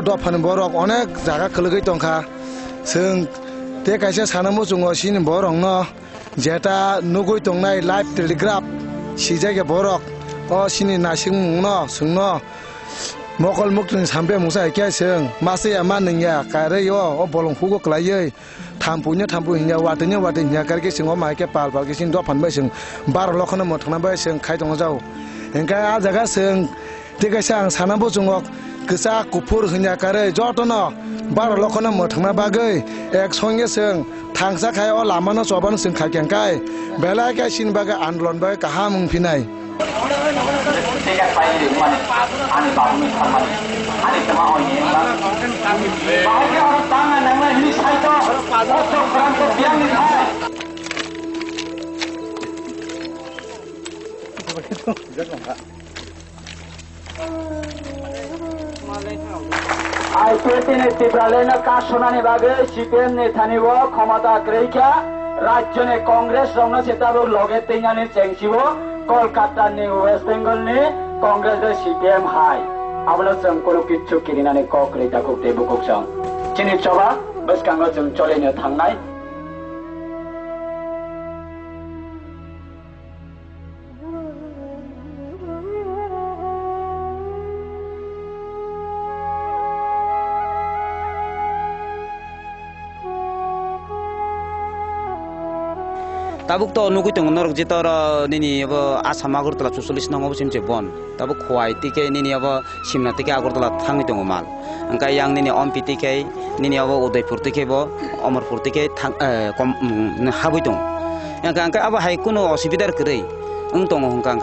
Dopan borok onek jaga kelegi tongka seng te kaisa sanamo jungo sin borong no jeta nugui tongnai live telegraph sijaga borok o sini nasing no sungno mokol muktin sampe musa kya seng mase ama ningya kare yo o bolong hugo klaiye thampunya thampu hinya watenya karke singo ma ke pal ke sin dopan ba seng bar lokhona mothna ba seng khai tong jau engka a jaga seng te kaisa sanamo jungo kesa kupur hinya kare jotono bar lokhona mothna bagai ek songe seng thangsa khai o lamano choban seng khakyang kai bela ka sin baga andlon ba kahamung phinai IPTने तिब्रालेन काशोनाने बागे CPM ने थानिबो क्षमता ग्रैख्या राज्यने कांग्रेस रंगना सेताबो लगे तेंगाने चेंगसिबो कोलकाता ने waste Bengal ने कांग्रेस रे CPM high आबला जों कोनो किच्छु किरिनाने कक्रेताखौ देबुकजों चिनि सभा बसकांगो जों चलेनो थांनाय tabuk to nugui tong norok jitor nini abo Assam Agartala 44 nang obosim je bon tabuk khwai tike nini abo Simla tike Agartala thangni tong mal angka yang nini Ompi tike nini abo Udaipur tike bo Amarpur tike habui tong angka abo hai kuno osibidar krei tong hongkang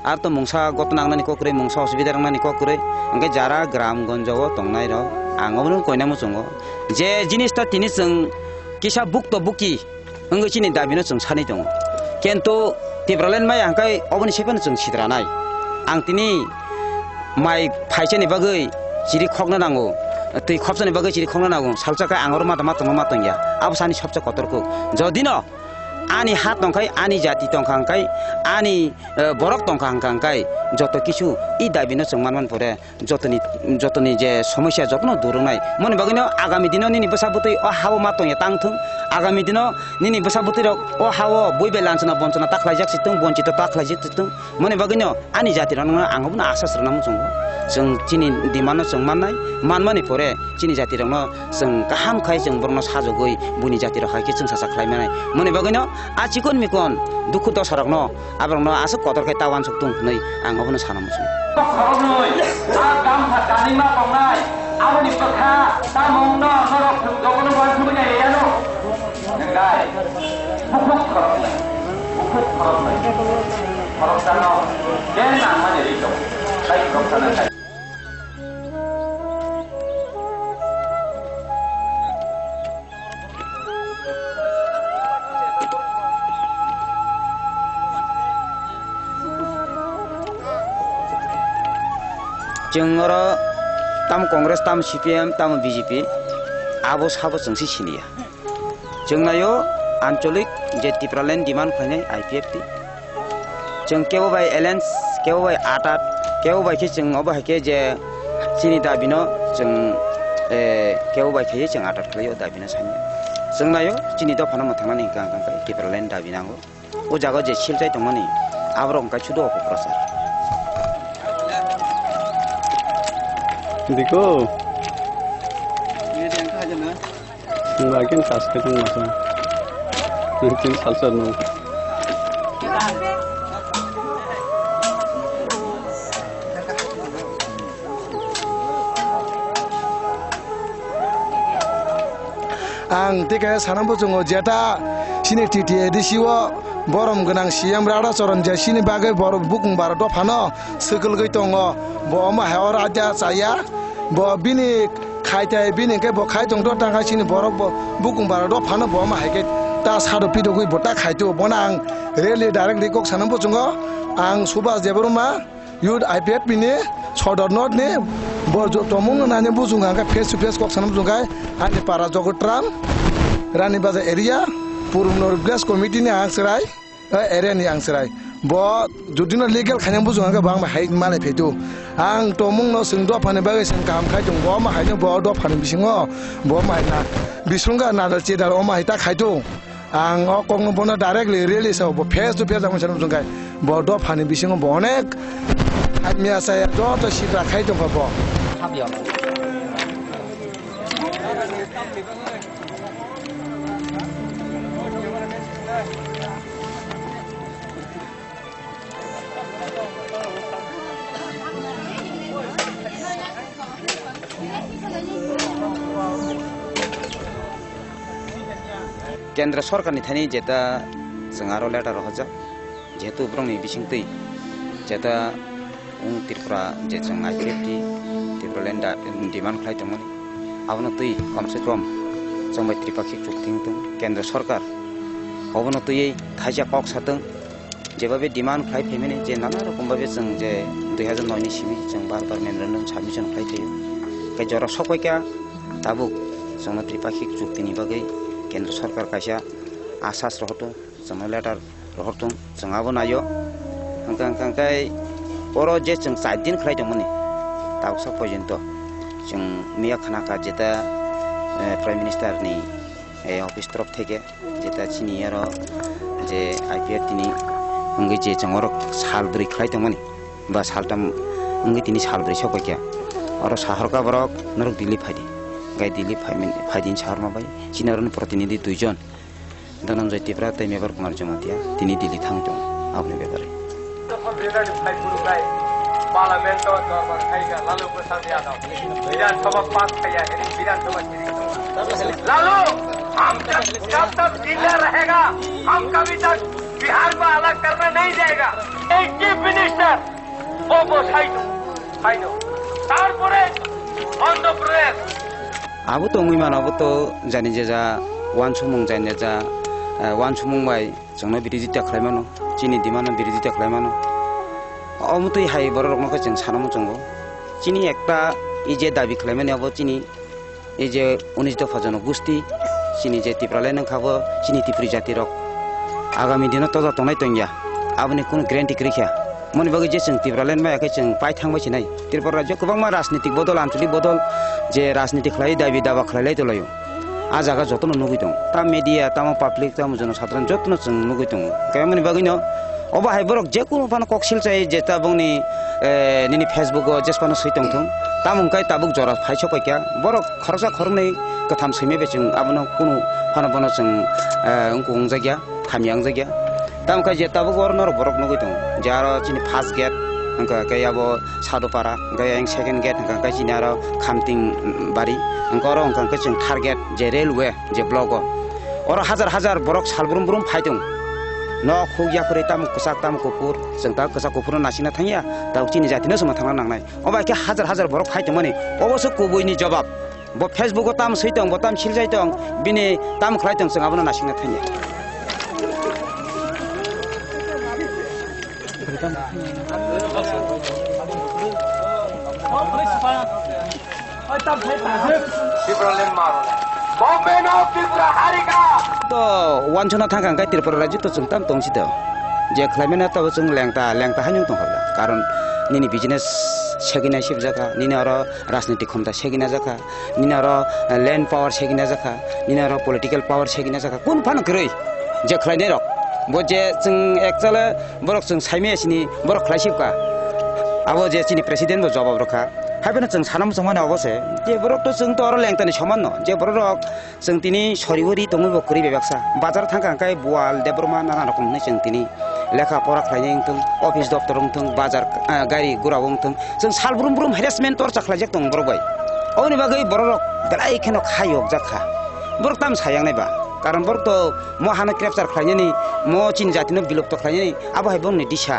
ar to mungsa gotnang nani kokre mungsa osibidar nani kokre angka jara gram gonjo tongnai ro angobno koinamu chongo je jinista tini jeng kisa buk to buki Enggak sini dah bina jeng sani dong. Kento tibralen mai angkai obon siapa jeng sidranai. Ang tini mai paisa ni bagai ciri khokna nango. Tui khopsa ni bagai ciri khokna nango. Salsa kai angor mata ya. Abu sani sabsa kotorku. Jodino ani hat tongkai ani jati tongkangkai ani borok tongkangkai joto kisu I dah bina jeng man pore jotoni je somosya jotno durungai. Mone bagino agami dino nini besabutui oh hawo matong ya tangtung. Agami dino nini besabutui oh hawo boibe lansana boncana taklajak situng boncito taklajak situng. Mone bagino ani jati ranuna angobna asas ranam jonggo. Jeng cini di mana jeng manai manmani pore cini jati rangno jeng kaham khai jeng borno sajogoi buni jati rakhai ke jeng sasak khai manai. Mone bagino achikon mikon dukhu dosarokno abrangno asuk kotor kai tawan suktung nei angobna sanam jong. Khornoi agam phatani ma pongnai aboni pakha tamongno norok jogono bantu banya yano ngai bukuk khornoi khorosano kena mane rito kai khorosano Jengoro tam Kongres tam CPM tam BJP abo sabo jengsi sinia jengnayo ancolik je tipralen diman khane IPFT jeng kebo bai alliance kebo bai atat kebo bai ke jeng oba ke je sini dabino jeng kebo bai ke jeng atat klayo dabina sanya jengnayo sini do phana mathangani gang kai tipralen dabinango o jago je siltai tongmani abrong kai chudo ko prasar Diko, ini yang kaja na? Mungkin kas ketemu masa, mungkin salsa nu. आं तेखाय सानांगौ जोङो जेटा सिनि TTADCO बरम गोनां CM राडा चरन जे सिनि बागै बर बुकुं बारद फानो सोकल गै दङ ब माहायाव राजा जाया ब बिनि खायथाय बिनि के ब खाय दंथ टांगा सिनि बर बुकुं बारद फानो ब माहायके ता सादो पिदो गै बता खायतो बना आं रेलि डाइरेक्ट रिकक सानांगौ जोङो आं सुभाष देबरुमा युथ IPF बिनि सदर नट नि बरजो तमुं नाने बुजुंगा फेस टू फेस कक सानांगौ जोंगाय आनि पारा जगट्राम रानी बाजार एरिया पूर्व नर्थ वेस्ट कमिटी नि आंसराय एरिया नि आंसराय ब जुदिनो लिगेल खायनां बुजुंगा बां हाय मालाय फेतु आं तमुं न सिं द फाने बागै सिं काम खाय दं ब मा हायनो ब द फाने बिसिङो ब मा हायना बिसुंगा नादल चेदार अ मा हायता खायतु आं अ कगनो बनो डाइरेक्टली रिलीज अब फेस टू फेस आं सानांगौ जोंगाय ब द फाने बिसिङो ब अनेक आदमिया साया ज सिद्रा खाय दं ब केन्द्र सरकारनि थानि जेता जों आरो लेटार हजा जेहेतु ब्रंनि बिसिंतै जेता त्रिपुरा जे जों IPF त्रिपुरा लेन्ड डिमान्ड खालामदोंमोन आबनो तै कमसे कम जों बाय त्रिपाक्षिक चुक्तिंदों केन्द्र सरकार अबनो तै थाइजा कक सादों जेबा बे डिमान्ड खालामफैमेने जे नाना रकम भाबे जों जे 2009 नि सिमि जों बार मेमोरेन्डाम साबमिशन खालामथायो कै जरा सकायका दाबो जों त्रिपाक्षिक चुक्तिनि बागै केन्द्र सरकार कायसा आसास रहतो जों लेटार रहतो जों आबो नायो अंकाय oro je जों 4 दिन खालामदोंमोन दाउसा पर्यन्त जों मैया खानाका जेता प्राइम मिनिस्टार नि अफिस तरफ থেকে जेता चिनि आरो जे IPF तिनि अंगै जे जों अर साल ब्रै खालामदोंमोन बा सालथाम अंगै तिनि साल ब्रै सकायका अर शहरका बरक नरक दिल्ली फायदि गाय दिल्ली फायदिन शहर माबाय चिनारन प्रतिनिधि दुइजन धनन्जय तिब्रा तैमेबर कुमार जमातिया तिनि दिल्ली थांदों आबनि बेबारे पार्लियामेंट दरबार खायगा लालू प्रसाद यादव विधानसभा पास किया है विधानसभा लालू हम जब तक जिला रहेगा हम कभी तक बिहार को अलग करना नहीं जाएगा एक चीफ मिनिस्टर वो साइडो तारपरे आंध्र प्रदेश आबो तो मुइमान आबो तो जानि जेजा वान सुमुं जानि जा वान सुमुं बाय जोंनो बिरोधिता खालामनो चिनि दिमानो बिरोधिता खालामनो अमुतै हाय बर रकमखौ जों सानामो जोंगो चिनि एकटा इजे दाबि खालामनायावबो चिनि इजे 19 दफा जन गुस्ति चिनि जे तिप्राले नखाबो चिनि तिप्रि जाति रक आगामी दिनाव तजा तंनाय तंया आबनि कोनो ग्यारान्टि गैया मनि बागै जे जों तिप्राले मायाखै जों पाइ थांबाय छिनाय त्रिपुरा राज्य गोबां मा राजनीतिक बदल आंचलिक बदल जे राजनीति खालाय दाबि दावा खालायलाय दलायो आ जागा जतन नुगै दं ता मिडिया ता पाब्लिक ता जन साधारण जतन जों नुगै दं काय मनि बागैनो अबा हाय बरक जे कोनो फान कक्सिल चाय जेता बंनि निनि फेसबुक जेसपानो सैतंग थं तामुंकाय ताबुक जरा फाइसो कयका बरक खरसा खरनै कथाम सैमेबे जों आबनो कोनो फान बनो जों अंकुं जागिया खामियां जागिया तामुकाय जे ताबुक अरनर बरक नुगै दं जारो चिनि फार्स्ट गेट अंका कयाबो सादोपारा गयां सेकेंड गेट अंका काजिना आरो खामतिं बारि अंका आरो अंका जों टारगेट जे रेलवे जे ब्लॉक और हजार हजार बरक सालब्रुम ब्रुम फायदों न खुगिया खरै ताम कसा ताम कुपुर जों ता कसा कुपुर नासिना थांया दा चिनि जातिनो समा थांना नांनाय अबा के हजार हजार बरक फायदों माने अबसो कुबुइनि जवाब ब फेसबुक ताम सैतों ब ताम सिलजायतों बिनि ताम खलायतों जों आबनो नासिना थांया तो वानसना थांखांखाय त्रिपुरा राज्य तो जों ताम तंसि द जे खालामना तो जों लेंता हायनो दंहरला कारण निनि बिजनेस सेगिना शिब जाखा निनि आरो राजनीतिक क्षमता सेगिना जाखा निनि आरो लैंड पावर सेगिना जाखा निनि आरो पॉलिटिकल पावर सेगिना जाखा कोन फान गरै जे खालायनाय रक बो जे जों एकजाले बरक जों साइमेसिनि बरक खालायसिबका आबो जे चिनि प्रेसिडेंट बो जवाब रखा हायबेनो जों सानाम समाने अबसे जे बरक तो जों तो आरो लेंतानि समान न जे बरक जों तिनि सरिवरि दङै बकरि बेबाक्सा बाजार थांखांखाय बुवाल देब्रमा नाना रकमनि जों तिनि लेखा परा खालायनाय थों अफिस दफ्तर थों बाजार गारि गुराव थों जों सालब्रुम ब्रुम हेरेसमेन्ट टर्चा खालायजाक दं बरबाय अनि बागै बरक दराय खेनो खायक जाखा borok tam sayang nai ba karon borok to mo hana capture khlainani mo chin jati no bilupto khlainani abo hai bong ni disha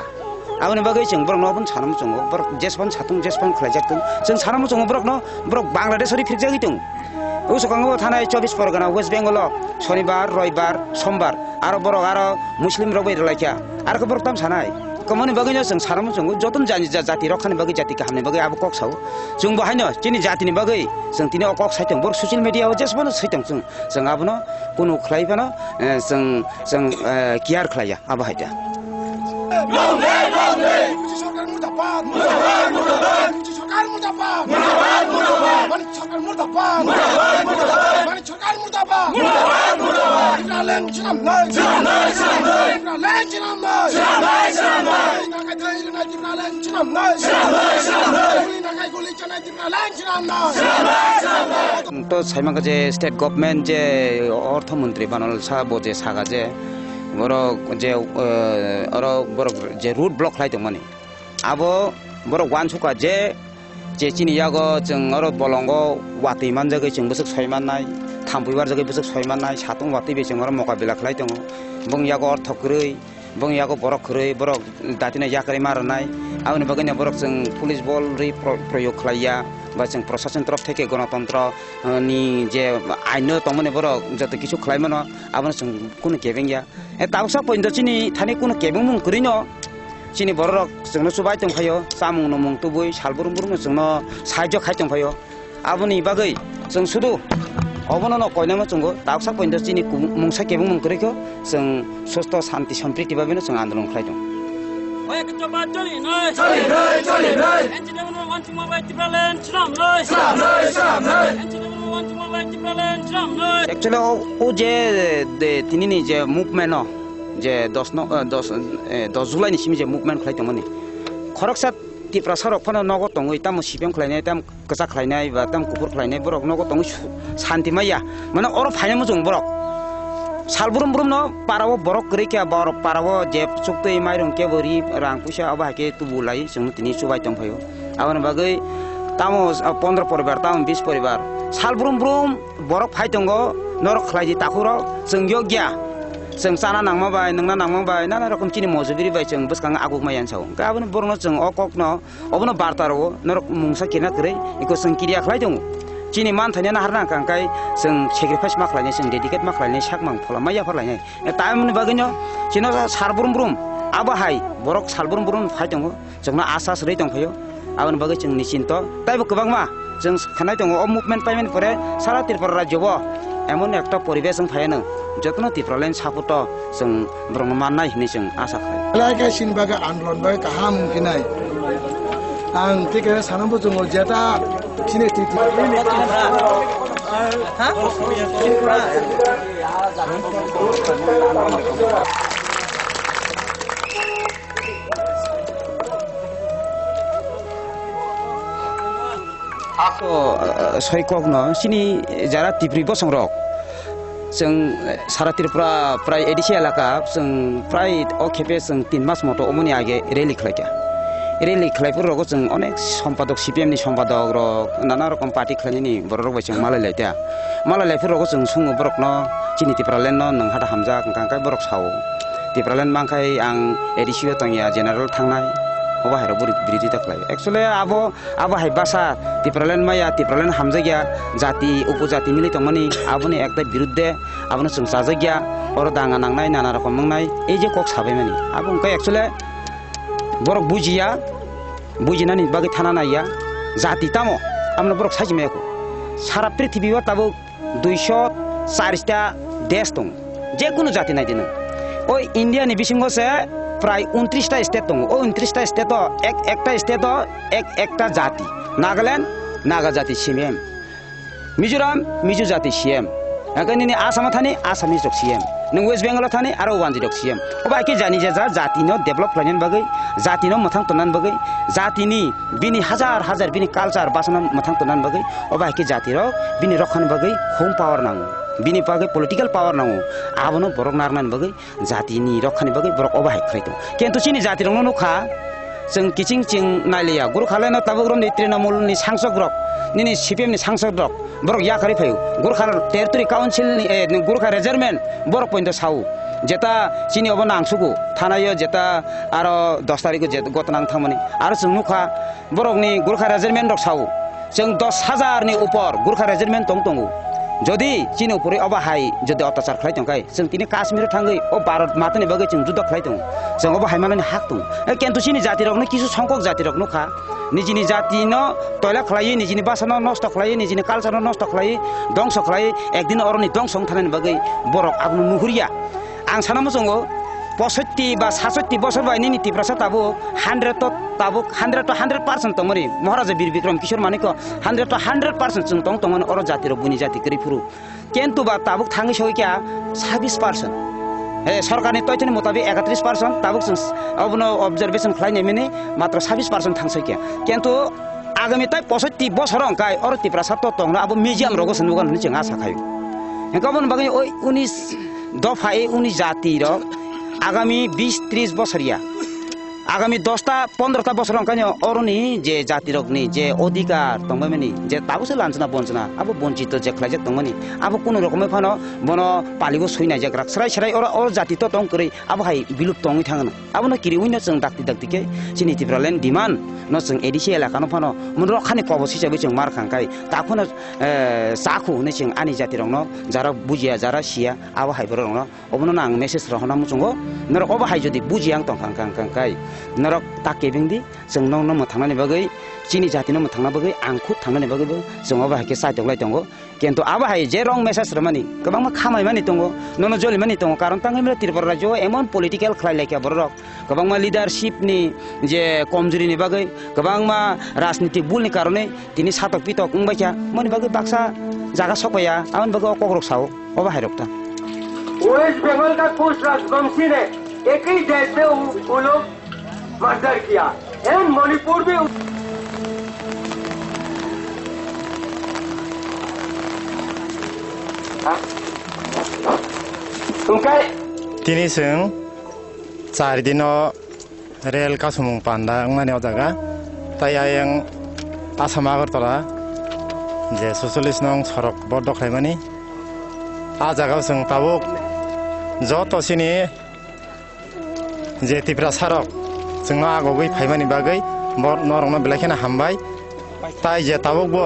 aboni bagai jeng borok no bun sanam chongo borok jespan satung jespan khlaijak tung jeng sanam chongo borok no borok bangladeshori phirjagi tung उसुकांगो थानाय 24 Pargana waste Bengal शनिबार रविबार सोमबार आरो borok aro muslim rok bai rलाइखा आरो borok tam sanai कमनि बगै जों साराम जों जतन जानि जाति रखानि बगै जाति कामनि बगै आबो कक साव जों बहायनो जिनि जातिनि बगै जों तिनि अकक साइथं बर ससियेल मिडिया आव जेसबनो सैथं जों आबनो कुनु खलाइबानो जों कियार खलाया आबो हायदा तो साइमाका जे स्टेट गभर्नमेंट जे अर्थमंत्री बानल सा बजे saga J borok je borok je root block khai tong mani abo borok wan suka je chini yago jeng oro bolongo wati man jagai jeng busuk soiman nai thampuibar jagai busuk soiman nai satung wati be jeng oro mokabila khlai tong bong yago orthok krei bong yago borok krei borok datina yakari marnai aboni bagani borok jeng police ball ri proyog khlaiya বা जों प्रशासन तरफ থেকে गणतन्त्र नि जे आइनो तमने बरक जत किछु खलाइमनो आबन जों कुनु केबेंया ए ताउसा पइन्द चिनि थाने कुनु केबें मुं करिनो चिनि बरक जोंनो सुबाय तंफायो सामुं न मुं तुबुय सालबुरुम बुरुम जोंनो साहाय्य खाय तंफायो आबनि बागै जों सुदु अबनो न कयनामा जोंगो ताउसा पइन्द चिनि मुंसा केबें मुं करिखो जों सस्त शान्ति सम्प्रीति बाबेनो जों आन्दोलन खालायदों Oye, que te va a Johnny, no es Johnny, no es Johnny, no es. And you never want to move back to Berlin, Trump, no es Trump, no es Trump, no es. And you never want to move back to Berlin, Trump, no es. Actually, o je de tinini je movement no, je 10 July ni simi je movement khlai tongmani. Khoroksat ti prasarok phano nogo tongoi tam sibem khlainai tam kasa khlainai ba tam kupur khlainai borok nogo tong shanti maya mane oro phaina mo jong borok salburum burum no parawo borok kre kya borok parawo je chuktei mairong ke bori rang pusa aba ke tubulai jong tini subai tong phayo abon bagai tamo 15 poribar tam 20 poribar salburum burum borok phai tongo norok khlai takuro jong yogya जों साना नांमाबाय नोंना नांमाबाय नाना रकम चिनि मजुबिरि bye जों बसखां आगुक मायान साव गाबन बरनो जों अककनो अबनो बारतारो नरक मुंसा किना करे eco जों किरिया खलाय दङ चिनि मान थाने ना हारना कांकाय जों सेक्रिफाइस मा खलायने जों डेडिकेट मा खलायने साकमां फलामाया फलायने टाइम बागैनो चिनो सारबुरुम बुरुम आबाहाय बरक सालबुरुम बुरुम फाय दङ जोंना आसास रै दंफायो आबन बागै जों निचिन्त ताइबो गोबां मा जों खानाय दङ अ मुभमेन्ट पाइमेन्ट परे सारा त्रिपुरा राज्यबो एमन एकटा परिबेश जों फायनो जतनो तिफ्रालेन सापुto जों ब्रह्म माननाय हिनि जों आसा खालाय लायका सिन बागा आन्दोलन बाय काहा मुमकिनाय आं तिके सानबो जों जेटा सिने तिति सयकनो सिनि जारा तिब्रि बसंरक जों सारा त्रिपुरा प्राय एडिसि एलाका जों प्राय अखेपे जों 3 मास मतो अमनि आगे रैली खलायगा रैली खलायफोर रग जों अनेक सम्पादक सीपीएम नि सम्पादक रक नाना रकम पार्टी खलायनि बररक बायजों मालायलायदा मालायलायफोर रग जों सुङो बरकनो चिनि तिफ्रालेन नों हादा हामजा कांकाय बरक साव तिफ्रालेन मांखाय आं एडिसिओ तंगिया जेनेरेल थांनाय ओबा हेरो बिरिदि तखलाय एक्चुअली आबो हाय बासा तिफ्रालेन माया तिफ्रालेन हामजागिया जाति उपजाति मिलि तंगमनि आबोनि एकटा बिरुद्धे आबोनो जों जाजागिया और दाङा नांनाय नाना रकम नांनाय ए जे कक साबाय मानि आबो ओंखाय एक्चुअली बरक बुजिया बुजिनानै बागै थाना नाया जाति तामो आमनो बरक साजिमायाखौ सारा पृथ्वीयाव ताबो 240 टा देश दं जेकुनु जाति नायदि नों ओ इंडिया नि बिसिङाव से प्राय 29 टा स्टेट दं ओ 29 टा स्टेट एकटा स्टेट एकटा जाति नागालैंड नागा जाति सीएम मिजोराम मिजो जाति सीएम अगनि नि आसाम थाने आसामी जक सीएम नों वेस्ट बेंगल थाने आरो वानजि जक सीएम ओबा के जानि जे जातिनो डेभलप खालायनान बागै जातिनो मथां तनान बागै जातिनि बिनि हजार बिनि कालचार बासना मथां तनान बागै ओबा के जातिरो बिनि रखन बागै होम पावर नांगौ बिनि बागै पॉलिटिकल पावर नांगौ आबनो बरक नारनान बागै जातिनि रखन बागै बरक ओबा खैतो किन्तु चिनि जाति रंनो नुखा जों किचिं चिं नायलिया गुरु खालायना ताबग्रम नि तृणमूल नि सांसद रक निनि सीपीएम नि सांसद रक borok yakari phayu Gurkha territory council ni Gurkha regiment borok point sau jeta chini obo nangsugu thanayo jeta aro 10 tarikh je gotnang thangmani aro chung nukha borok ni Gurkha regiment rok sau जों 10,000 नि ऊपर Gurkha regiment दंगो जदि चिनि ऊपर अबा हाय जदि अत्याचार खालाय दंखाय जों तिनि काश्मीर थांगै ओ भारत मातनि बगै जों जुद्ध खालाय दं जों अबा हाय माने हाक दं किन्तु चिनि जाति रकनो किसु संकक जाति रकनो खा निजिनि जाति न तयला खालाय निजिनि भाषा न नष्ट खालाय निजिनि कालचार न नष्ट खालाय दंस खालाय एकदिन अरनि दंसं थानायनि बगै बरक आगु नुहुरिया आं सानामो जोङो 65 বা 67 বছর বাইনি নীতি প্রসাদ তাবো 100 to 100% তমরি মহারাজা বীর বিক্রম কিশোর মানিক 100 to 100% जों तंग तंगन अर जातिर बुनि जाति करि फुरु किन्तु बा ताबुक थाङै सयकिया 26% सरकारनि तथ्यनि मुताबिक 31% ताबुक जों अबनो अबजारभेसन खालायनाय माने मात्र 26% थांसयकिया किन्तु आगामी ताय 65 বছর अंकाय अर ति प्रसाद तो तंग अब म्युजियम रगो सनुगन नि जों आशा खायो हेकबन बगै 19 दफाए 19 जाति र आगामी 20-30 বছরিয়া आगामी 10-15 বছর अंकानि अरनि जे जाति रगनि जे अधिकार तंगमनि जे ताबुसे लांजना बंजना अब बंचित जे खलाय तंगमनि अब कुनु रकमै फानो बनो पालिगो सैनाय जे ग्राक सराय सराय और जाति तो तंग करै अब हाय बिलुप तंगै थाङो अब न किरि उइनो जों दाक्ति दाक्तिके चिनि तिफ्रालेन डिमान्ड न जों एडिसि एलाकानो फानो मन रखानि कबस हिसाबै जों मार खांकाय ताखौनो साखु ने जों आनि जाति रंनो जारा बुजिया जारा सिया अब हाय बरंनो अबनो आं मेसेज रहना मुचंगो नर अब हाय जदि बुजियां तंग खांकाय नरक ताकेबिंदि जों नंग नम थांनानै बगै चिनि जातिनो म थांना बगै आंखु थांनानै बगै जों अब हायके साइदलाय दंगो किन्तु अब हाय जे रंग मेसेज रमानि गोबां मा खामाय मानि दंगो ननो जलि मानि दंगो कारण तांगै त्रिपुरा राज्य एमन पलिटिकल खलायलायखा बरक गोबां मा लिडारशिप नि जे कमजोरिनि बगै गोबां मा राजनीतिक बुलनि कारणे तिनि सातक पितक उंबायखा मनि बगै बाक्सा जागा सपाया आमन बगै ककरक साव अब हाय रक्ता वेस्ट बंगाल का कुछ राजवंशी ने एक ही जैसे वो लोग मर्डर किया एवं मणिपुर भी Tini sing cari dino rel kasumung panda ngani odaga taya yang Asam Agartala je socialist nong sorok bodok mani a jaga sing tabuk joto sini je tipra sarok जोंना आगोबै फाइमानि बागै नरंनो बेलाखेना हामबाय ताइ जे ताबुकबो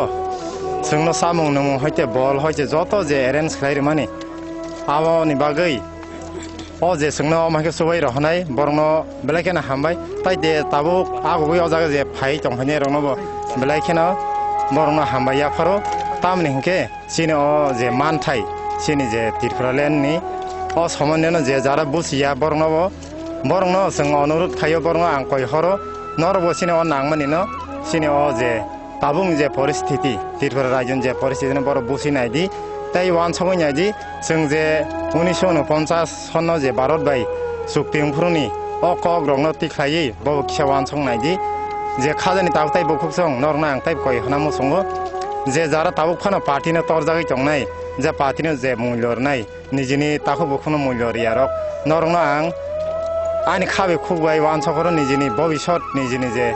जोंनो सामुं नमु हयते बल हयते जत जे एरेन्ज खालाय माने आवनि बागै ओ जे जोंनो माके सबाय रहनाय बरनो बेलाखेना हामबाय ताइ दे ताबुक आगोबै ओ जागा जे फाइ तंहाने रंनोबो बेलाखेना बरनो हामबाया फारो तामनि हंके सिने ओ जे मानथाय सिने जे त्रिपुरालेण्डनि ओ सामान्यनो जे जारा बुसिया बरनोबो बरंनो जों अनुरोध खायो बरंनो आं कय हरो नरबो सिने अ नांमानिनो सिने अ जे ताबुं जे परिस्थिति त्रिपुरा राज्यनि जे परिस्थिति बर बुसिनायदि ताइ वान समयनायदि जों जे 1949 सननो जे भारत बाय सुप्रिमफुरनि अ कक रंनो तिखायै बो खियावान संनायदि जे खाजानि ताबुक बखुक सं नरना आं ताइ कय हनामु संगो जे जारा ताबुक फानो पार्टिनो तरजागै तंनाय जे पार्टिनो जे मूल्यरनाय निजिनि ताखौ बखुनो मूल्यरियारक नरनो आं आनि खाबे खुबाय वान सकरो निजिनि भबिष्यत निजिनि जे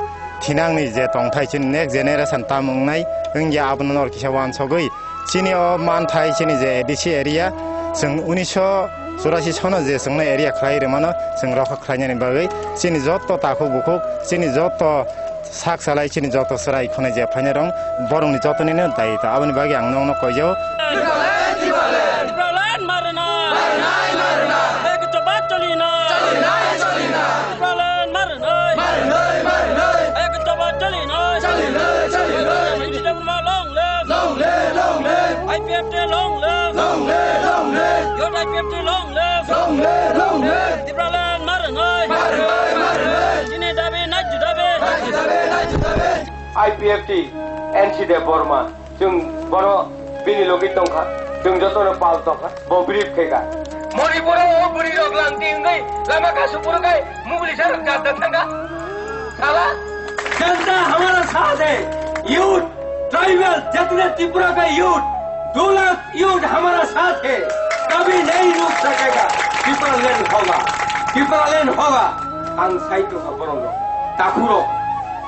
थिनांनि जे तंथायसिन नेक्स्ट जेनेरेशन तामुंनाय इंगिया आबनो नर किसा वान सगै चिनि अ मानथाय चिनि जे एडिसि एरिया जों 1984 सनो जे जोंना एरिया खालाय मानो जों रखा खालायनायनि बागै चिनि जत ताखौ बुखुक चिनि जत साक सालाय चिनि जत सराय खने जे फाइने रं बरंनि जतनिनो दायिता आबनि बागै आं नंनो कयजो IPFT long live, long live, long live. Your IPFT long live, long live, long live. Tipralan maranoi, maranoi, maranoi. Jine dabe, naju dabe, naju dabe, naju dabe. IPFT, NCD Burma, जों बरो बिनि लोगि दंखा, जों जतनो पाल दंखा, बो ब्रिफ खेगा. मणिपुराव ओ बुरि लोग लांति इंगै, Lama कासुपुरकै mobilisation करता थांगा. साला जनता हमारा साथ है. यूथ, ट्राइबल, जितने त्रिपुरा का यूथ 2 लाख यूथ हमारा साथ है कभी नहीं रुक सकेगा त्रिपुरालैंड होगा आं साइतो खबरों ताकुरो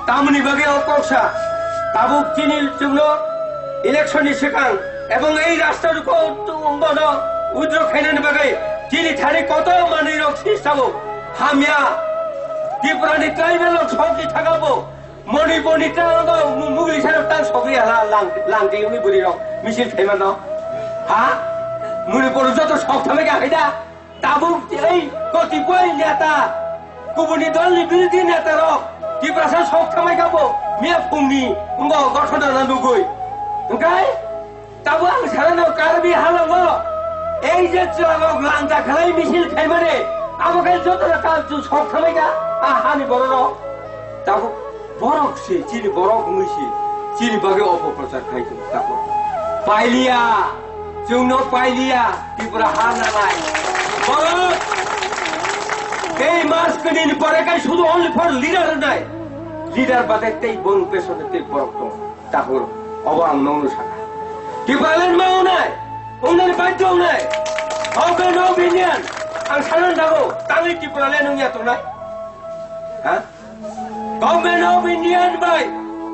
तामनि बगे अपोक्षा ताबुक चिनि जोंनो इलेक्शननि सिगां এবং এই রাস্তার উপর উদ্র খাইনানি বাগে যিনি থানি কত মানে শিষ্টাবো হামিয়া ত্রিপুরানি ট্রাইবেল সবজি থাকাবো মণিপুরনি মুগলি সাহেব তার সবরি হালা লাংটি উনি বুড়ি রক মিছিল খাইমান হ্যাঁ মণিপুর যত সব থামে গাইদা তাবুক এই কতিপয় নেতা গুবুনি দলনি বিরোধী নেতা রক ত্রিপুরা সব থামাই গাবো মিয়া ফুংনি গঠন নুগুই ওখাই তাবো আং সারানো কারবি হালাবো এই যে লাংটা খেলাই মিছিল খাইমানে আমাকে যত কাজ সব থামাই গা হানি বড় তাবো বরক সে চিনি বরক মুইছি চিনি বাগে অপপ্রচার খাইতো তারপর পাইলিয়া जोंनो पाइलिया त्रिपुरा हार नालाय बरक এই মাস কদিন পরে কাই শুধু অনলি ফর লিডার নাই লিডার বাদে তেই বন পেছনে তেই বরক তো তাহর অবাং নৌনো শাখা ত্রিপুরালেন মাও নাই ওনার বাধ্য নাই হবে নো বিনিয়ান আং সারান দাগো তাই ত্রিপুরালেন উনিয়া তো নাই হ্যাঁ গভর্নমেন্ট অফ ইন্ডিয়ান বাই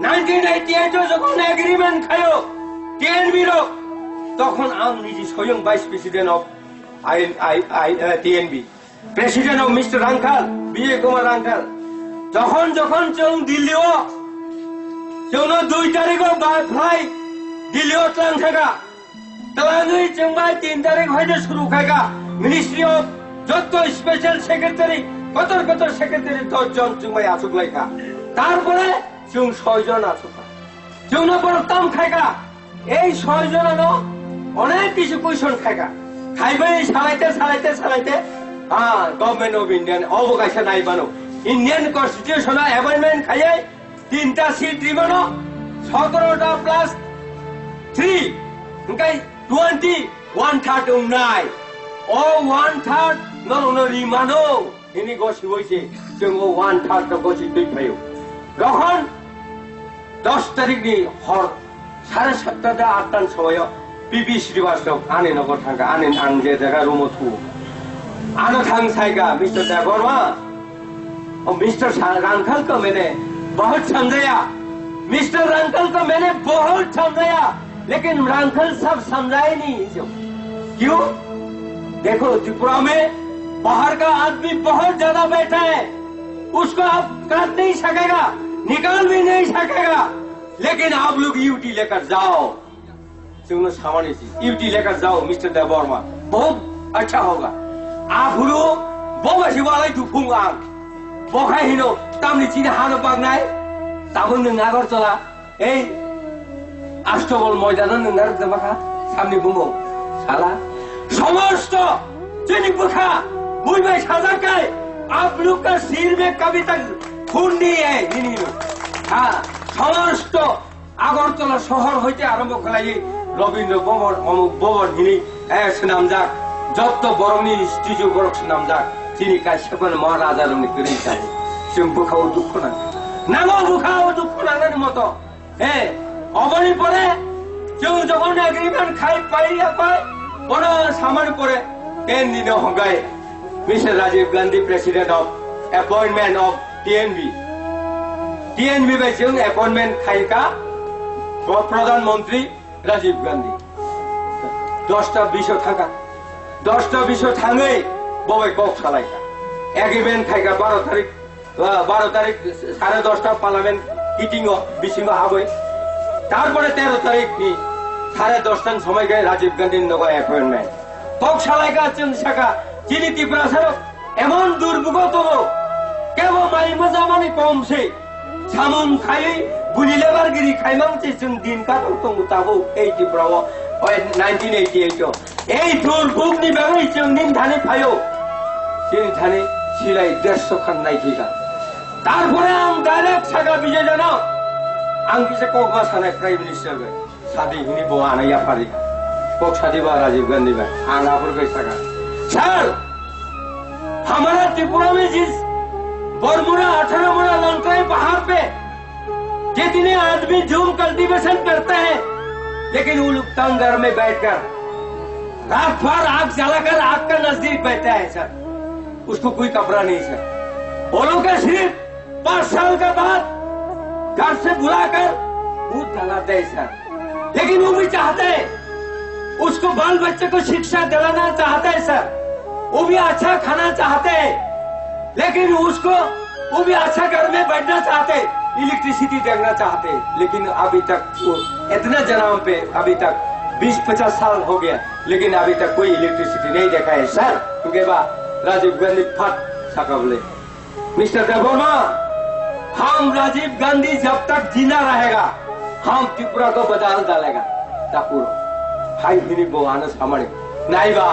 1988 যখন এগ্রিমেন্ট খায়ো টিএনবি রো তখন আমি নিজে স্বয়ং vice president of TNB president of mister Rankal Vijay Kumar Rankal যখন যখন চৌ দিল্লিও চৌনো 2 তারিখ ফ্লাইট দিল্লিও তলাং থাকা তলাঙ্গি চৌবাই 3 তারিখ হইতে শুরু খাইগা মিনিস্ট্রি অফ যত স্পেশাল সেক্রেটারি কত সেক্রেটারি 10 জন চৌবাই আসুক লাইকা তারপরে চৌ 6 জন আসুকা চৌনো বড় কাম খাইগা এই 6 জন অনেক কিছু কুইশন খাইগা খাইবে চালাইতে গভর্নমেন্ট অফ ইন্ডিয়ান অবকাশে নাই বানো ইন্ডিয়ান কনস্টিটিউশন অ্যাপয়েন্টমেন্ট খাইয়ে 3টা সিট দিবানো 17টা প্লাস 3 ওকে 21/3 নাই ও 1/3 নরনো রিমানো ইনি গসি হইছে जों 1/3 গসি তুই পাইও যখন 10 তারিখ নি হর 7:30 8টার সময় পিপি শ্রীবাস্তব আনে নগর থাকা আনে আন যে জায়গা রুমো থু आनो थांग साइगा मिस्टर देवबर्मा और मिस्टर रांखल को मैंने बहुत समझाया मिस्टर रांखल को मैंने बहुत समझाया लेकिन रांखल सब समझाए नहीं जो क्यों देखो त्रिपुरा में बाहर का आदमी बहुत ज्यादा बैठा है उसको आप काट नहीं सकेगा निकाल भी नहीं सकेगा लेकिन आप लोग यूटी लेकर जाओ सामान्य यूटी लेकर जाओ मिस्टर देवबर्मा बहुत अच्छा होगा आफुरो बबासि वालाय दुफुं आं बहाय हिनो तामनि चिनि हानो बागनाय ताबो नों आगरतला ए अष्टबल मयदान नों नारदमाखा सामनि बुमो साला समस्त चिनि बुखा बुइबाय साजाकाय आप लोग का सिर में कभी तक खून नहीं है निनिनो हां समस्त आगरतला शहर হইতে আরম্ভ করাই রবীন্দ্র ভবন অমুক ভবন হিনি সুনামজাক যত বরংনি স্টিজু বরক সুনামজাক তিনি কাশ্যপন মহারাজা রংনি করি চাই जों বুখাও দুঃখ না নামো বুখাও দুঃখ নাগার মতো অবনি পরে जों যখন এগ্রিমেন্ট খাই পাইয়া পাই বড় সামান পরে 10 দিন হগায় mister Rajiv Gandhi president of appointment of TNB by जों অ্যাপয়েন্টমেন্ট খাইকা প্রধানমন্ত্রী রাজীব গান্ধী 10টা বিষয় থাকা 10টা বিষয় থাঙ্গে ববাই কক সালাইকা এগ্রিমেন্ট খাইকা 12 তারিখ 10:30 পার্লামেন্ট মিটিং বিসিং হবে তারপরে 13 তারিখ নি 10:30 সময় গয়ে রাজীব গান্ধীর নগা অ্যাপয়েন্টমেন্ট কক সালাইকা চুন শাখা চিনি ত্রিপুরা সরক এমন দুর্ভোগ কেবল মাই মজামানি কমছে সামন খাই গুলি লেবারগিরি খাইমাংছে जों দিন কাটং তঙ্গু তাবো এই ত্রিপুরা 1988 এই দুর্ভোগনি বাগै जों दिन थाने फायो दिन थाने सिलाइ 150 खान नायखिगा তারপরে আম ডাইরেক্ট সাগা বিজয় জানো आं किसे कोकमा सानाय प्राइम मिनिस्टर गए सादी हिनी बो आनाया फारि कोक सादी बा राजीव गांधी बा आंगा पर गए सागा सर हमारा त्रिपुरा में जिस बरमुड़ा 18 मुड़ा लंकाई पहाड़ पे जितने आदमी झूम कल्टीवेशन करते हैं लेकिन वो लोग तंग घर में बैठकर रात भर आग जलाकर आग का नजदीक बैठा है सर उसको कोई कपड़ा नहीं सर वो लोग का सिर्फ 5 साल के बाद घर से बुलाकर भूत जलाते हैं सर लेकिन वो भी चाहते हैं उसको बाल बच्चे को शिक्षा दिलाना चाहते हैं सर, वो भी अच्छा खाना चाहते हैं, लेकिन उसको वो भी अच्छा घर में बैठना चाहते, इलेक्ट्रिसिटी देखना चाहते, लेकिन अभी तक वो इतना जनाम पे अभी तक 20-50 साल हो गया, लेकिन अभी तक कोई इलेक्ट्रिसिटी नहीं देखा है सर। क्योंकि राजीव गांधी फट सकबले मिस्टर देववर्मा, हम राजीव गांधी जब तक जिंदा रहेगा हम त्रिपुरा को बदल डालेगा। तापुर हाई हिनी बोआनो सामने नाइबा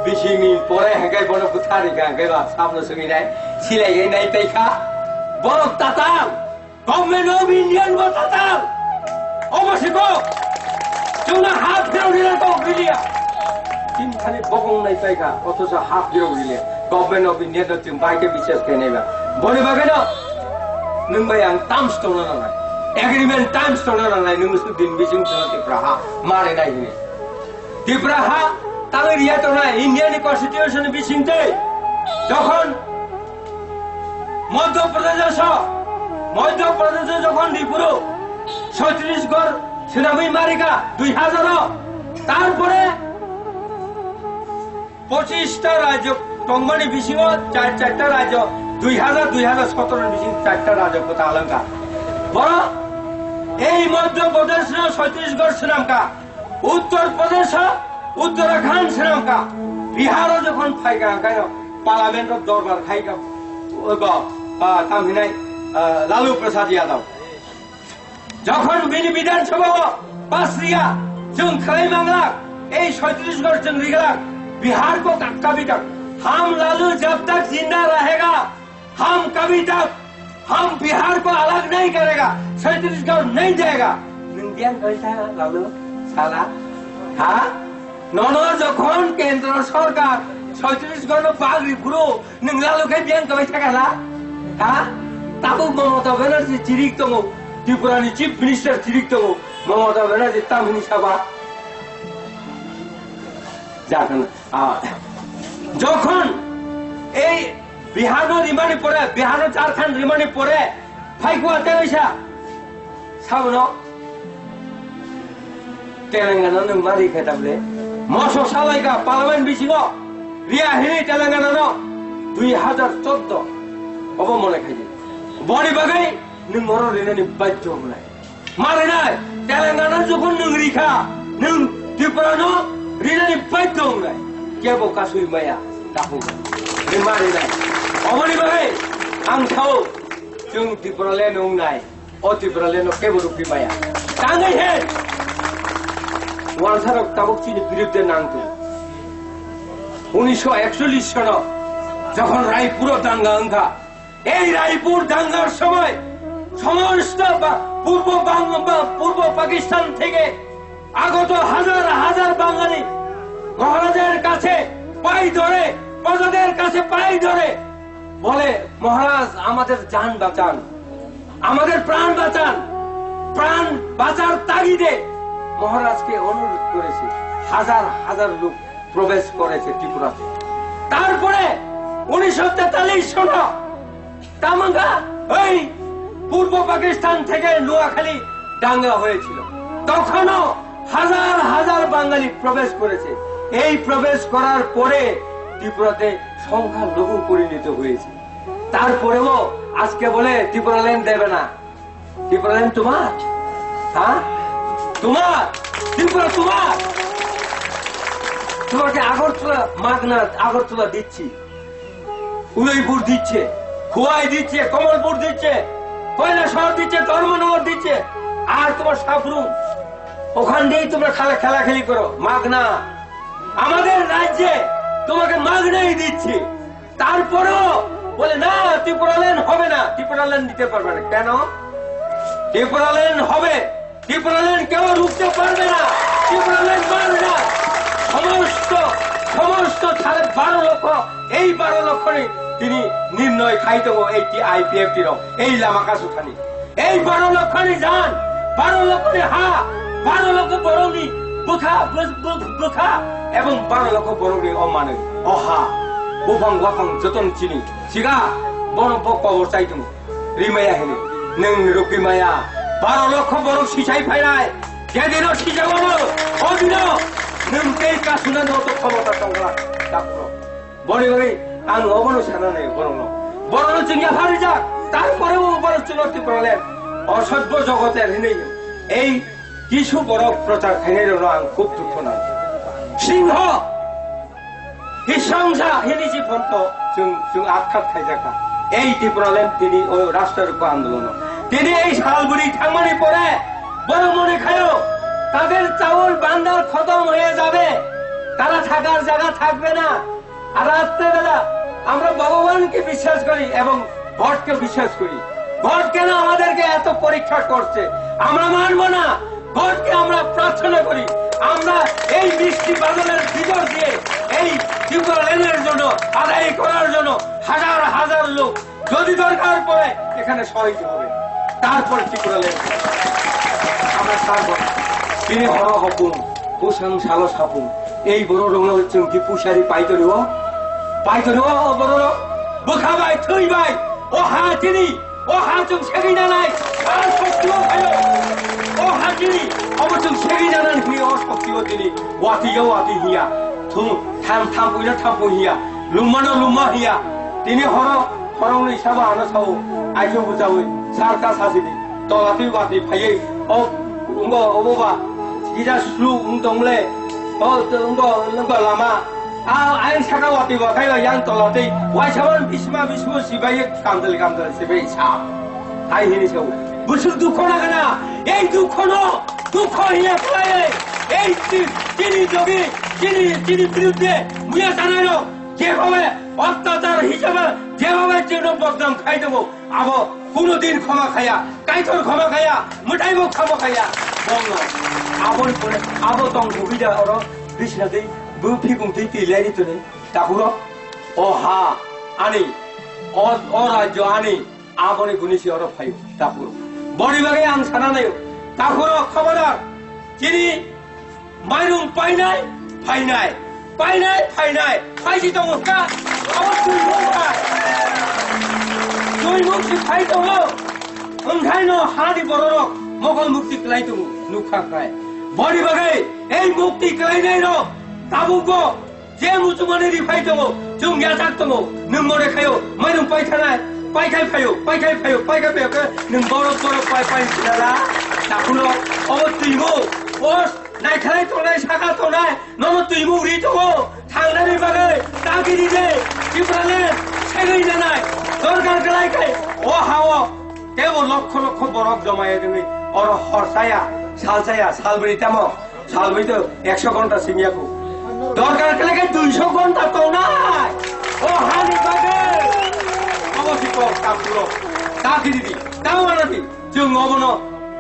बिसिंनि परे हेंगाय बनो बुथारिका हेंगायबा सामनो सुगिनाय सिलायगै नाय तैखा बरफ ताताल गभर्नमेंट ऑफ इंडियन बो ताताल अबसिको जोंना हाफ हिरावरिला तो गैलिया तीन खानि बगं नाय तैखा अथच हाफ हिरावरिले गभर्नमेंट ऑफ इंडियन जों बायके बिसेस केनेबा बनि बागैनो नों बाय आं टार्म्स दङ नालाय एग्रीमेंट टाइम्स दङ नालाय नों दिन बिसिं त्रिपुरा हा मारे नायनि त्रिपुरा हा तांग रिया तो ना इंडियन कन्स्टिट्यूशन बिसिंते যখন মধ্যপ্রদেশ যখন ত্রিপুরা ছত্তিশগড় সেনাবাহিনী মারিকা 2000 তারপরে 25টা রাজ্য টংমানি বিসিং চারটা রাজ্য 2017 বিসিং চারটা রাজ্য কথা আলঙ্কা বড় এই মধ্যপ্রদেশ ছত্তিশগড় সেনামকা উত্তরপ্রদেশ उत्तराखंड सेनाम का बिहार जखन फाइगा ओंखायनो पार्लियामेंट दरबार खाइगा तामहिनाय लालू प्रसाद यादव जखन बिनि विधानसभा पासरिया जों खालायमांला ए छत्तीसगढ़ जों रिगला बिहार को कभी तक हम लालू जब तक जिंदा रहेगा हम कभी तक हम बिहार को अलग नहीं करेगा, छत्तीसगढ़ नहीं देगा। नोंदियान कैसा लालू साला हाँ ननो जखन केंद्र सरकार छत्तीसगढ़ बागरी गुरु नोंलालुखाय बियान गबाय थागाला हा ताबो ममता बेनार्जी चिरिक दङ त्रिपुरानि चिफ मिनिस्टार चिरिक दङ ममता बेनार्जी तामहिनि साबा जागोन যখন এই বিহার রিমানি পরে বিহার ঝাড়খণ্ড রিমানি পরে ফাইকুয়াতে হইছা সাবন তেলেঙ্গানা नों मारि खेताबले मसो सालायगा पार्लियामेंट बिसिङाव रिया हिनि तेलेंगाना 2014 अब मने खाइदे बनि बागै नों मरो रिनानि बाध्य हमनाय मारिनाय तेलेंगाना जखन नों रिखा नों त्रिपुरानो रिनानि बाध्य हमनाय केबो कासुइ माया ताबो नों मारिनाय अबनि बागै आं थाव जों त्रिपुराले नंनाय अ त्रिपुराले न केबो रुपि माया तांगै हे ওয়ানসারক তাবকচিনি বিরুদ্ধে নাংতো 1941 সন যখন রায়পুর দাঙ্গা ওঠা এই রায়পুর দাঙ্গার সময় সমস্ত পূর্ব পাকিস্তান থেকে আগত হাজার হাজার বাঙালি মহারাজের কাছে পাই ধরে প্রজাদের কাছে পাই ধরে বলে মহারাজ আমাদের জান বাঁচান, আমাদের প্রাণ বাঁচান। প্রাণ বাঁচার তাগিদে মহারাজকে অনুরোধ করেছে, হাজার হাজার লোক প্রবেশ করেছে ত্রিপুরাতে। তারপরে 1943 সন তামাঙ্গা ওই পূর্ব পাকিস্তান থেকে নোয়াখালী দাঙ্গা হয়েছিল, তখনও হাজার হাজার বাঙালি প্রবেশ করেছে। এই প্রবেশ করার পরে ত্রিপুরাতে সংখ্যা লঘু পরিণত হয়েছে। তারপরেও আজকে বলে ত্রিপুরাল্যান্ড দেবে না। ত্রিপুরাল্যান্ড তোমার, হ্যাঁ তোমার, ত্রিপুরা তোমার। তোমাকে আগরতলা মাগনা আগরতলা দিচ্ছি, উদয়পুর দিচ্ছে, খোয়াই দিচ্ছে, কমলপুর দিচ্ছে, কৈলাসহর দিচ্ছে, ধর্মনগর দিচ্ছে, আর তোমার সাবরুম ওখান দিয়েই তোমরা খেলাখেলি করো মাগনা। আমাদের রাজ্যে তোমাকে মাগনাই দিচ্ছি, তারপরেও বলে না ত্রিপুরাল্যান্ড হবে না, ত্রিপুরাল্যান্ড দিতে পারবে না। কেন? ত্রিপুরাল্যান্ড হবে, ত্রিপুরাল্যান্ড কেউ রুখতে পারবে না, ত্রিপুরাল্যান্ড মারবে না। সমস্ত 12.5 লক্ষ, এই 12 লক্ষে তিনি নির্ণয় খাইত এইটি আইপিএফটির এই লামাকাশুখানি, এই 12 লক্ষনি যান, 12 লক্ষনি হা, 12 লক্ষ বরংনি বুখা এবং 12 লক্ষ বরংনি অমানে অহা বুফাং ওয়াফাং যতন চিনি সিগা বনপ কবর চাইতুম রিমায়া হেনে नों रुकिमाया 12 লক্ষ বরং সিসাই ফাইনাय যেদিনও সিসাবো অদিনও नोंखै कासुना नत क्षमता दंला दाखुर बड़ी बड़ी आं अबनो साना नै बरनो बरनो जोंनिया फारि जा তারপরেও বড় চুনতি প্রলেন অসভ্য জগতের হিনে এই কিছু বড় প্রচার খাইনের আং খুব দুঃখ না সিংহ হিংসা হিনি জীবন্ত जों আখ্যাত খাইজাকা এই ত্রিপুরালেন তিনি ওই রাষ্ট্ররূপ আন্দোলন তিনি এই শালবুড়ি থামানি পরে বড় মনে খায়ো তাদের চাউল বান্দার খতম হয়ে যাবে তারা থাকার জায়গা থাকবে না আর রাত্রেবেলা আমরা ভগবানকে বিশ্বাস করি এবং ভোটকে বিশ্বাস করি ভোট কেন আমাদেরকে এত পরীক্ষা করছে আমরা মানব না ভোটকে আমরা প্রার্থনা করি আমরা এই বৃষ্টি বাদলের ভিতর দিয়ে এই ত্রিপুরা লেনের জন্য আদায় করার জন্য হাজার হাজার লোক যদি দরকার পড়ে এখানে শহীদ হবে তারপর ত্রিপুরা লেন আমরা ছাড়ব তিনি হর হপুন কুসাং সালস হাপুন এই বড় রঙ হচ্ছে কি পুষারি পাইতরিব বড় বোখাবাই থইবাই ও হা তিনি ও হা जों সেগি জানাই আর শক্তিও ভালো ও হা তিনি অবচুং সেগি জানান হি ও শক্তিও তিনি ওয়াতি হিয়া থু থাম বুইনা থাম হিয়া লুমানো লুমা হিয়া তিনি হরং হিসাবে আনো সাও আইজো বুজাওই সারকা সাজিনি তলাতি ওয়াতি ফাইয়ে ও অববা 기자 수 운동래 লামা 아이 사가 왔디 와가요 양 돌아대 와샤원 비스마 시바이 감들 시바이 차 아이 히니서 무슨 두코나 가나 에이 두코노 두코이야 플라이 에이 지니 저기 지니 비롯돼 무야잖아요 제법에 어떠다র হিসাবে যেভাবে যেন বদনাম খাই দেবো আবো কোনদিন ক্ষমা খায়া কাইতর ক্ষমা খায়া মুঠাইবো ক্ষমা খায়া বঙ্গ আবন পরে আবো তং ভুগিদা অর বিষ্ণাতে বুফিগুংতি তিলাইনি তুনে তাকুরো ও হা আনি ও রাজ্য আনি আবনে গুনিসি অর ফাই তাকুরো বড়ি বাগে আং সানা নাই তাকুরো খবরদার যিনি মাইরুং পাইনাই ফাইজি দङका অবশ্যই দङका তুই মুক্তি ফাই দङ ओंखायनो हानि बररक मगल मुक्ति क्लाइ दङ नुखाखाय बड़ी बागै এই মুক্তি ক্লাইনাই র তাবুগো যে মুসলমানে রিফাই দङ जों याजाक दङ नों मरे खायो माइरं पाइखानाय पाइखाय फायो नों बरफ पाइ सिनाला ताकुनो अबतिमो ओस नायखानाय तनाय साखा तनाय नम तुइमु रि दङ थांनानै बागै तागिरि दे जिब्राले सेगै जानाय दरकार गलायखाय ओ हाओ কেবল লক্ষ লক্ষ বরফ জমায়ে তুমি और हरसाया सालसाया सालबरी तामो सालबरी तो 100 घंटा सिमियाको दरकार के लगे 200 घंटा तो নাই ओ हानि बागे अबसिक कापुरो तागिरि ताও मानाति जों अबनो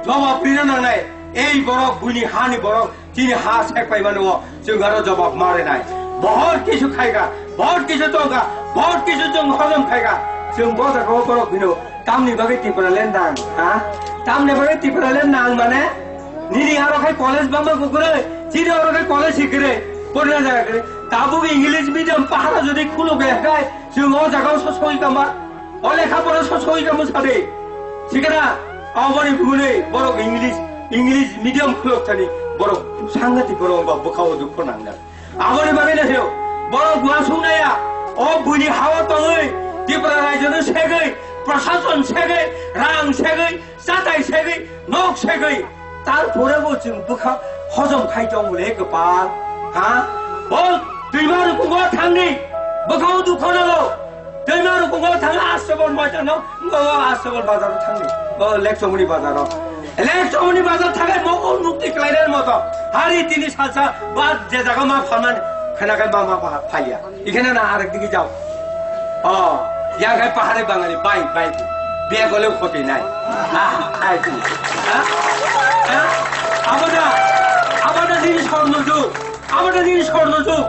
जवाब दिनो नांनाय এই বরফ বুনি হানি বরফ তিনি হা শেক পাইবানো जों आरो जवाब मारे নাই बहुत কিছু খাইগা बहुत কিছু তোগা बहुत কিছু जों हजम खाइगा जों बजारखौ बरफ बिनो तामनि बागे टिपरा लेन्दां हा तामनि बागे टिपरा लेन्दां माने निरि आरोखाय कलेज बामा गुगुरे चिरि आरोखाय कलेज सिगरे पढ़ना जागरे ताबु इंग्लिश मीडियम पाहारा जदि खुलो बेखाय जों ओ जागाव ससोइ कामा ओ लेखा पढ़ा ससोइ कामा सादे सिगरा आवनि बुने बरो इंग्लिश मीडियम खुलो थानि बरो सांगाति बरो बखाव दुख नांगा आवनि बागे नहियो बरो गुवासुंनाया ओ बुनि हावा तङै टिपरा रायजोनो सेगै प्रशासन सेगै रां सेगै जाताय सेगै नक सेगै तारपरेबो जों बुखा हजम खायदोंले गोपाल हा बल दैमारु कुंगो थांनि बुखाव दुखनांगौ दैमारु कुंगो थांनो आसबल बाजाराव आसबल बाजाराव थांनि लेकचमनि बाजार थाखाय मगल मुक्ति क्लाइनार मत हारि तिनि सालसा बा जे जागा मा फानमान खोनाखाय मा फाइया इखाने ना आरेक दिके जाओ यागाय पाहाड़े बाঙाলি बाई বিয়ে গলেও ক্ষতি নাই আমাদের দিন স্বর্ণযুগ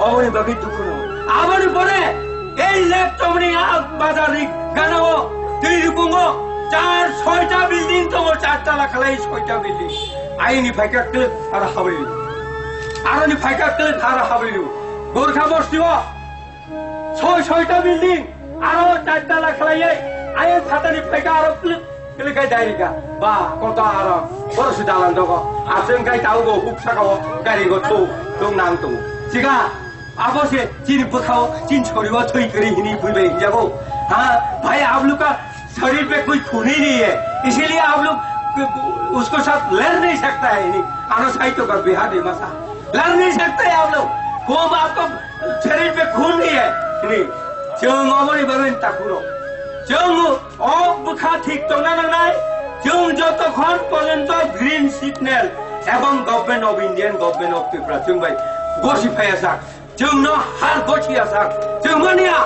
অবনি বাকি দুঃখ আবার পরে এই ল্যাপটপনি বাজারে গানাও দুই রকম 4-6টা বিল্ডিং তো 4তলা খালাই 6টা বিল্ডিং আইনি ফাইকাতে আর হাবলি আরনি ফাইকাতে আর হাবলি গোরখা বস্তিও 6টা বিল্ডিং আরো 4তলা খালাই আই ছাতানি ফাইকা আরো Kali kai dari ka, ba kota Arab, baru sudah jalan doko. Asing kai tahu go huk sakau, kari go tu nang tu. Jika apa sih cini bekau, cini छोरी वो थोड़ी करी ही नहीं भूले जाओ. हाँ भाई आप लोग का शरीर पे कोई खून ही नहीं है, इसीलिए आप लोग उसको साथ लड़ नहीं सकता है नहीं. आना सही तो कर बिहार में मसा लड़ नहीं सकते आप लोग. वो आपको शरीर पे खून नहीं है नहीं. जों अमरी बरन ताकुरो. जों बुखा ठीक तो ना नहीं. जों जो तो खान पर्यंत ग्रीन सिग्नल एवं government of Indian government of Tripura जों भाई गोशी फैसा जों न हार गोशी आसा जों मनिया